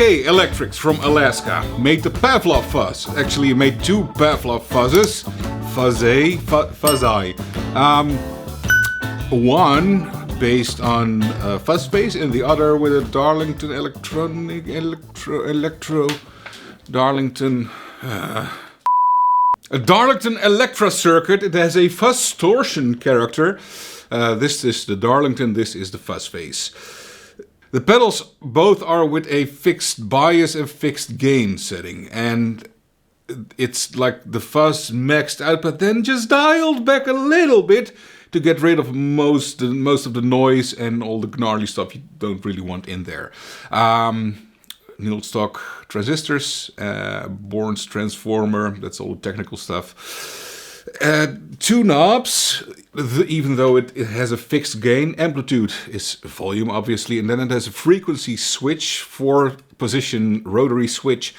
MMK Electrics from Alaska made the Pavlov fuzz. Actually, he made two Pavlov fuzzes. Fuzzy. One based on Fuzz Face and the other with a Darlington Darlington... a Darlington Electra circuit. It has a Fuzztorsion character. This is the Darlington, this is the Fuzz Face. The pedals both are with a fixed bias and fixed gain setting, and it's like the fuzz maxed out, but then just dialed back a little bit to get rid of most of the noise and all the gnarly stuff you don't really want in there. Nil stock transistors, Born's transformer, that's all the technical stuff. Two knobs, even though it has a fixed gain. Amplitude is volume, obviously, and then it has a frequency switch, 4-position rotary switch,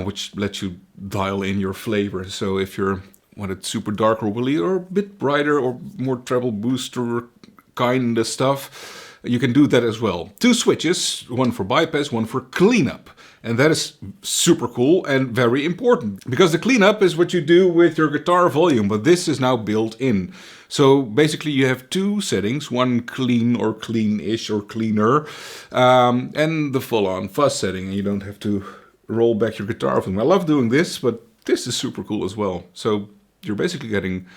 which lets you dial in your flavor. So if you want it super dark or woolly or a bit brighter or more treble booster kind of stuff, you can do that as well. Two switches, one for bypass, one for cleanup. And that is super cool and very important. Because the cleanup is what you do with your guitar volume, but this is now built in. So basically you have two settings, one clean or clean-ish or cleaner, and the full-on fuzz setting. And you don't have to roll back your guitar volume. I love doing this, but this is super cool as well. So you're basically getting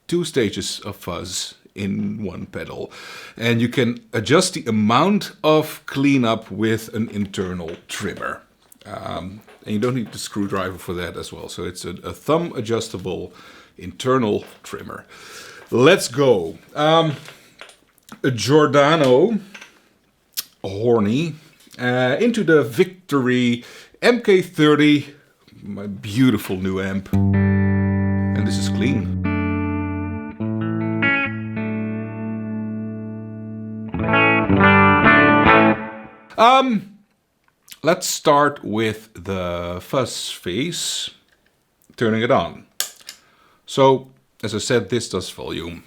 two stages of fuzz in one pedal, and you can adjust the amount of cleanup with an internal trimmer, and you don't need the screwdriver for that as well. So it's a thumb adjustable internal trimmer. Let's go. A Giordano Horny into the Victory MK30, my beautiful new amp, and this is clean. Let's start with the Fuzz Face, turning it on. So, as I said, this does volume.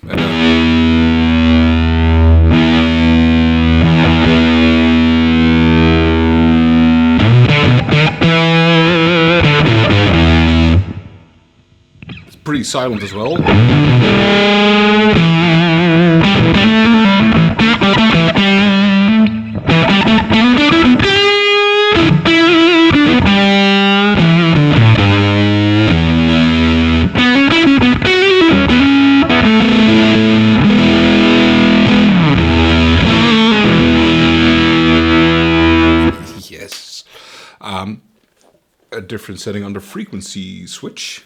It's pretty silent as well. A different setting on the frequency switch.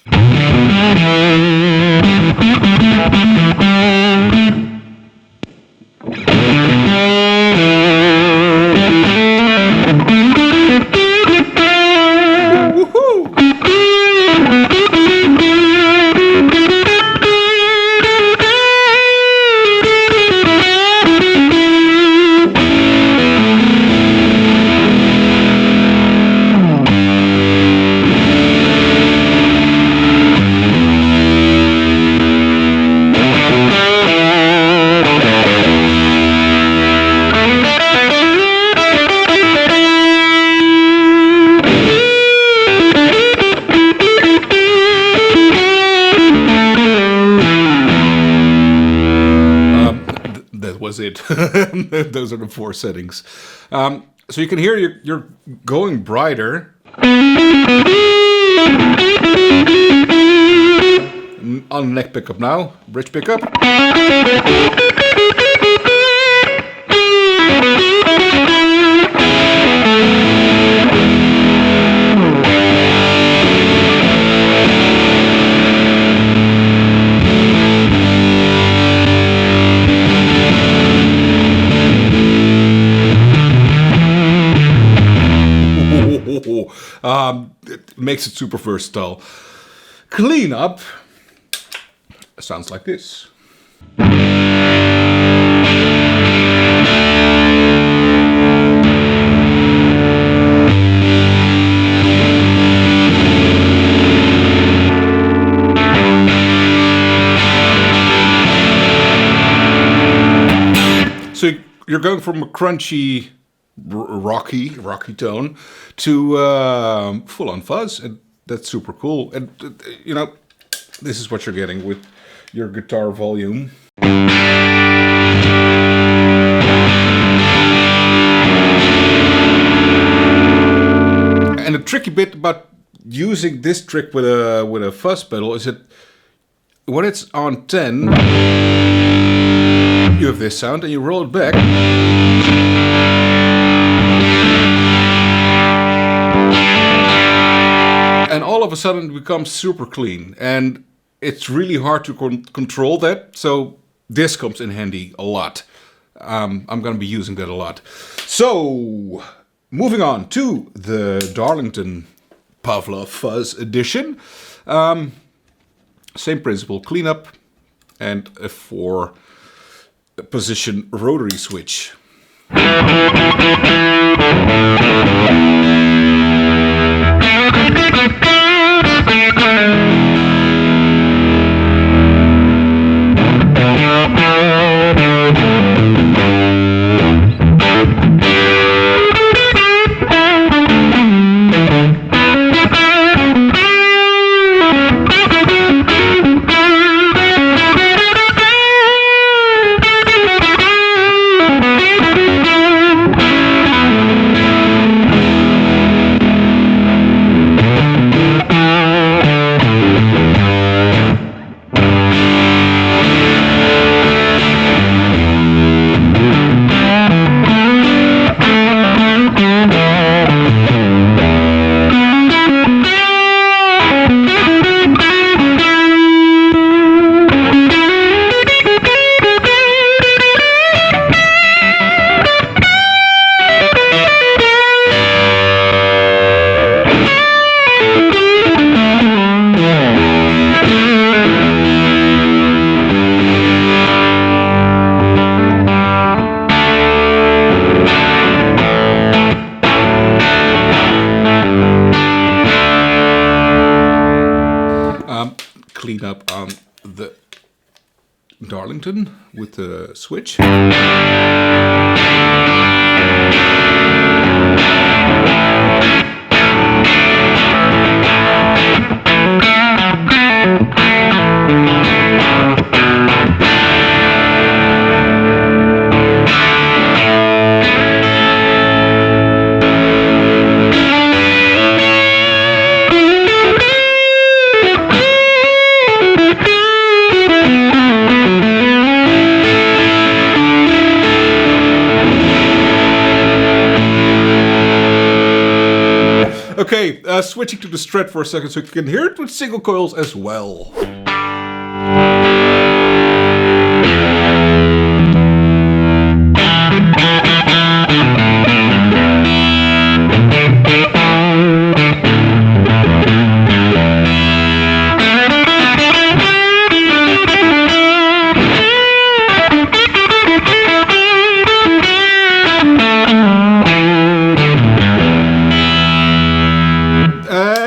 Was it. Those are the four settings. So you can hear you're going brighter. On neck pickup now, bridge pickup. It makes it super versatile. Cleanup sounds like this. So you're going from a crunchy rocky tone to full-on fuzz, and that's super cool. And you know, this is what you're getting with your guitar volume. And the tricky bit about using this trick with a fuzz pedal is that when it's on 10, you have this sound, and you roll it back, and all of a sudden it becomes super clean, and it's really hard to control that. So this comes in handy a lot. I'm going to be using that a lot. So moving on to the Darlington Pavlov Fuzz Edition. Same principle, cleanup and a 4-position rotary switch. Clean up on the Darlington with the switch. Okay, switching to the Strat for a second so you can hear it with single coils as well.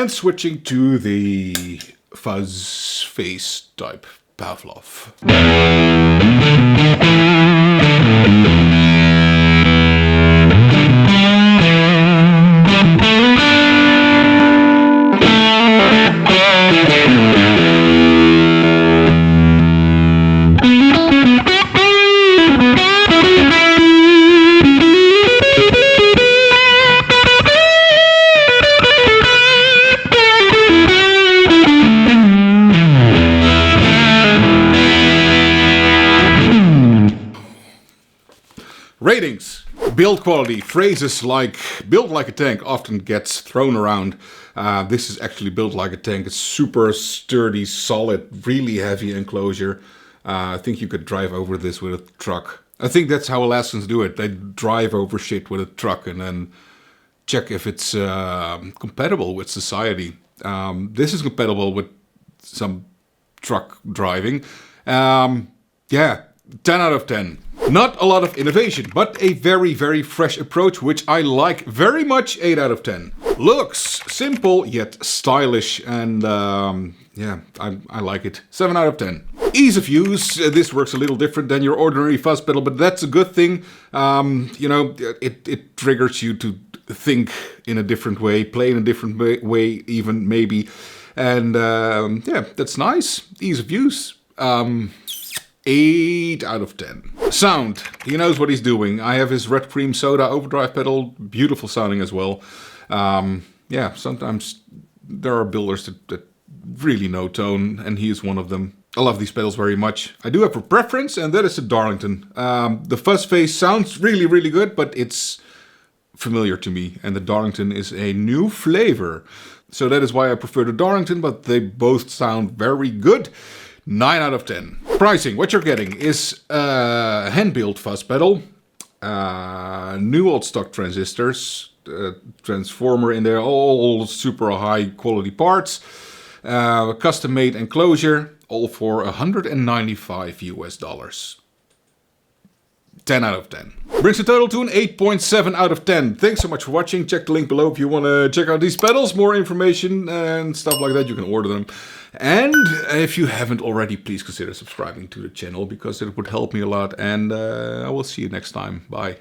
Switching to the Fuzz Face type Pavlov. Ratings. Build quality. Phrases like built like a tank often gets thrown around. This is actually built like a tank. It's super sturdy, solid, really heavy enclosure. I think you could drive over this with a truck. I think that's how Alaskans do it. They drive over shit with a truck and then check if it's compatible with society. This is compatible with some truck driving. Yeah, 10 out of 10. Not a lot of innovation, but a very, very fresh approach, which I like very much. 8 out of 10. Looks simple, yet stylish, and yeah, I like it. 7 out of 10. Ease of use. This works a little different than your ordinary fuzz pedal, but that's a good thing. You know, it triggers you to think in a different way, play in a different way even, maybe. And yeah, that's nice. Ease of use. 8 out of 10. Sound. He knows what he's doing. I have his red cream soda overdrive pedal. Beautiful sounding as well. Yeah, sometimes there are builders that really know tone, and he is one of them. I love these pedals very much. I do have a preference, and that is the Darlington. The Fuzz Face sounds really, really good, but it's familiar to me, and the Darlington is a new flavor. So that is why I prefer the Darlington, but they both sound very good. 9 out of 10. Pricing, what you're getting is a hand-built fuzz pedal, new old stock transistors, transformer in there, all super high quality parts, custom-made enclosure, all for $195 US. 10 out of 10. Brings the total to an 8.7 out of 10. Thanks so much for watching. Check the link below if you want to check out these pedals. More information and stuff like that. You can order them. And if you haven't already, please consider subscribing to the channel because it would help me a lot. And I will see you next time. Bye.